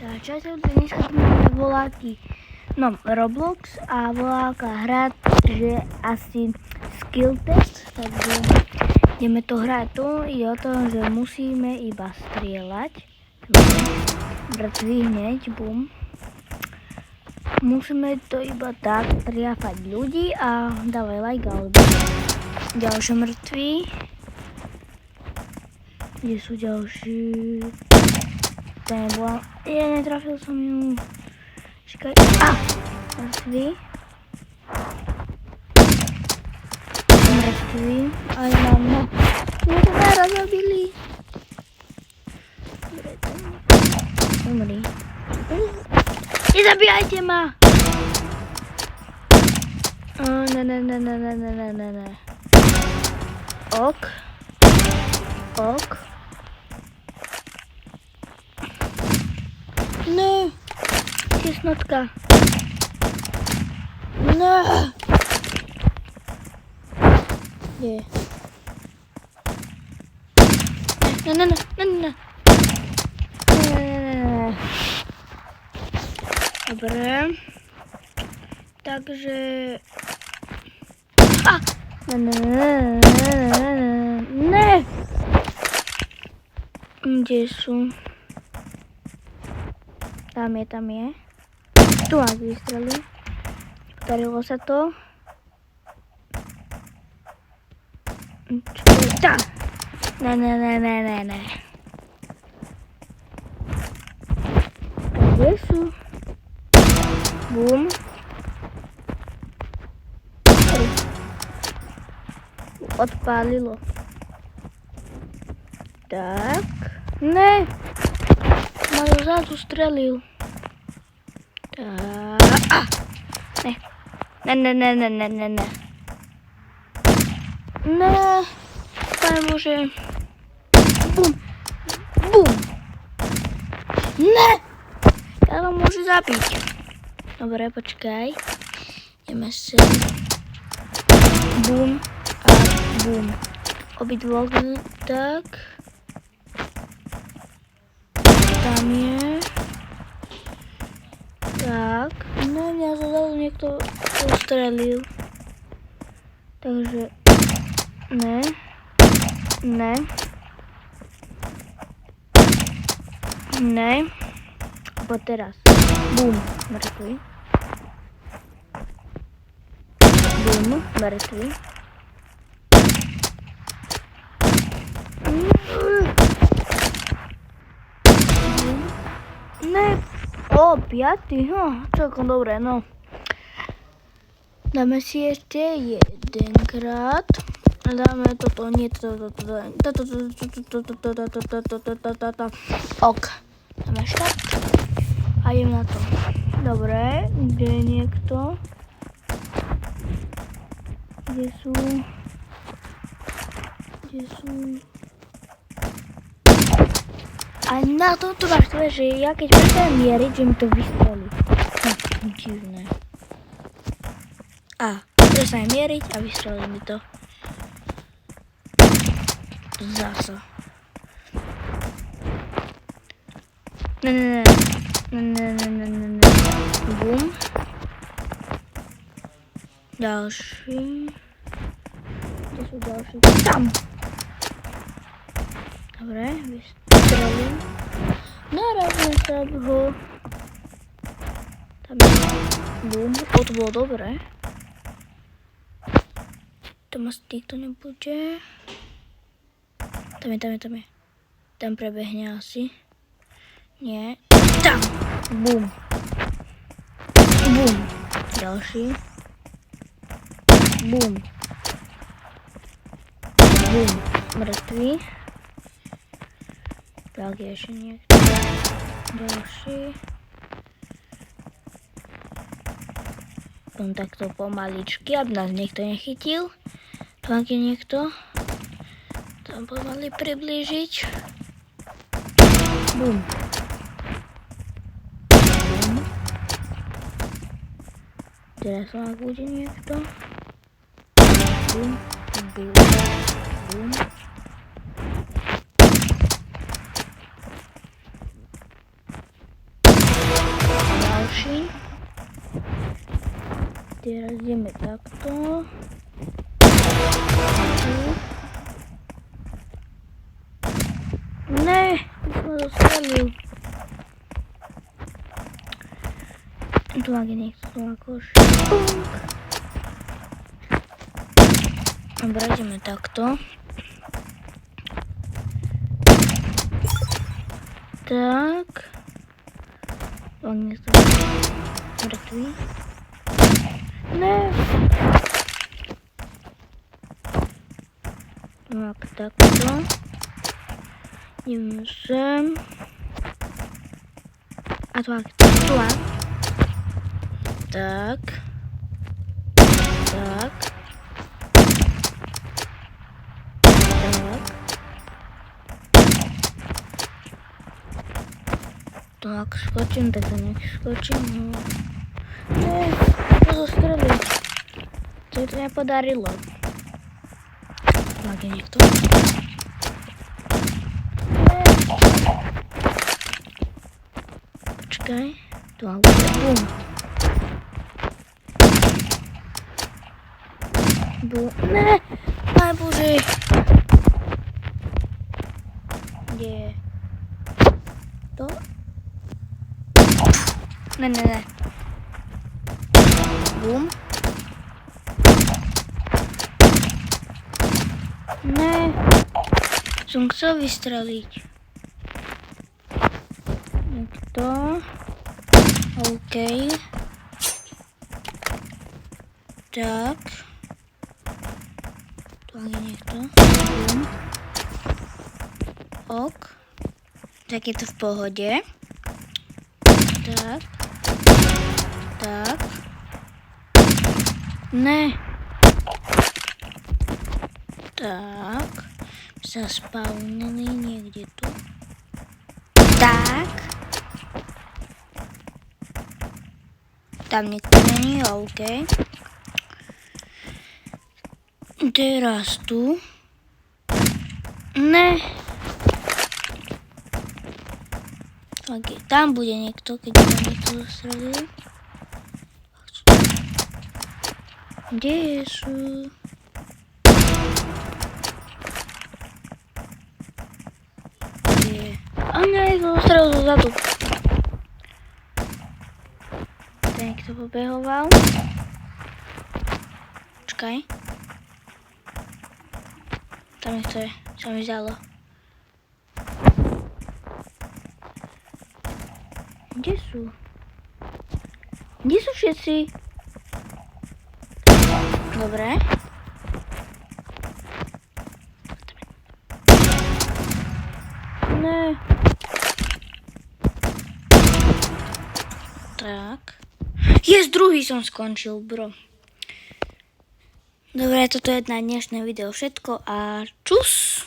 Čaute, dneska tu máme voláky, Roblox a voláka hrať, že asi skill test, takže ideme to hrať tu. Ide o to, že musíme iba strieľať. Mŕtvy hneď, bum. Musíme to iba tak triafať ľudí a dávaj like alebo ďalšie mŕtvy. Kde sú ďalší? Ten bola... netrafil som ju. Čakaj. Mŕtvy. Mŕtvy. Aj máme. Mňa to naraz zabili. Umri. Nezabíjajte ma! Ne. Ok. Ne, tesnotka. Ne. Nie. Ne. Dobre. Takže... Ne. Kde sú? Tam je. Tu nás vystrelili. Podarilo sa to. Tá. Ne. Kde sú? Bum. Odpálilo. Tak. Ne. Ma dozadu strelil. Ne. Ne. Pane Bože. Bum. Ne. Ja vám môžu zabiť. Dobre, počkaj. Ideme sem. Bum. A bum. Obidvoch tak. Tam je. Tak. No, mňa zozadu niekto ustrelil. Takže... Ne. Bo teraz. Bum. Mŕtvy. Bum. Mŕtvy. Ne. O, 5. Celkom dobre, no. Dáme si ešte jedenkrát. Dáme toto, nie toto. Ok. Dáme štart. A idem na to. Dobre, kde je niekto? Kde sú? A na tomto vrstve, že ja keď prestanem mieriť, že mi to vystrelí. Divné. Prestanem mieriť a vystrelí mi to. Zasa. Ne. Bum. Ďalší. Kde sú ďalší? Tam! Dobre, vystrelím. Narazím sa ho. Tam je. Bum. To bolo dobre. Tam asi nikto nebude. Tam je. Tam prebehne asi. Nie. Tam! Bum. Ďalší. Bum. Mŕtvy. Tak je ešte niekto. Ďalší. Takto pomaličky, aby nás niekto nechytil. Tak je niekto. Tam pomaly priblížiť. Bum. Teraz ak bude niekto. Bum. ďalší. Teraz ideme takto. Ne, už ma zastrelil. Tu ak je niekto, tu akož. Dobre, ideme takto. Tak. Tu ak niekto mŕtvý. Ne. Tak, takto. Ideme sem. A tu ak, tu ak. Tak. Tak. Tak. Tak, skočím, tak to nech skočím. No. Ne, to zostreliť. To je to nepodarilo. Tak je niekto. Ne. Počkaj. Tu mám bum. Ne, Pane Bože. Kde je? To? Ne. Bum. Ne. Som chcel vystreliť. Niekto. OK. Tak. Tu je niekto. Bum. Ok. Tak je to v pohode. Tak. Tak. Ne. Tak. Zaspawnený niekde tu. Tak. Tam nikto není, OK. Teraz tu. Ne. Okay, tam bude niekto, keď tam niekto zastrelil. Kde sú? Kde? A ne, to zastrelil zozadu. Tam niekto pobehoval. Počkaj. Tam niekto je, čo mi zdalo. Kde sú? Kde sú všetci? Dobre. Ne. Tak. Druhý som skončil, bro. Dobre, toto je na dnešné video všetko a čus!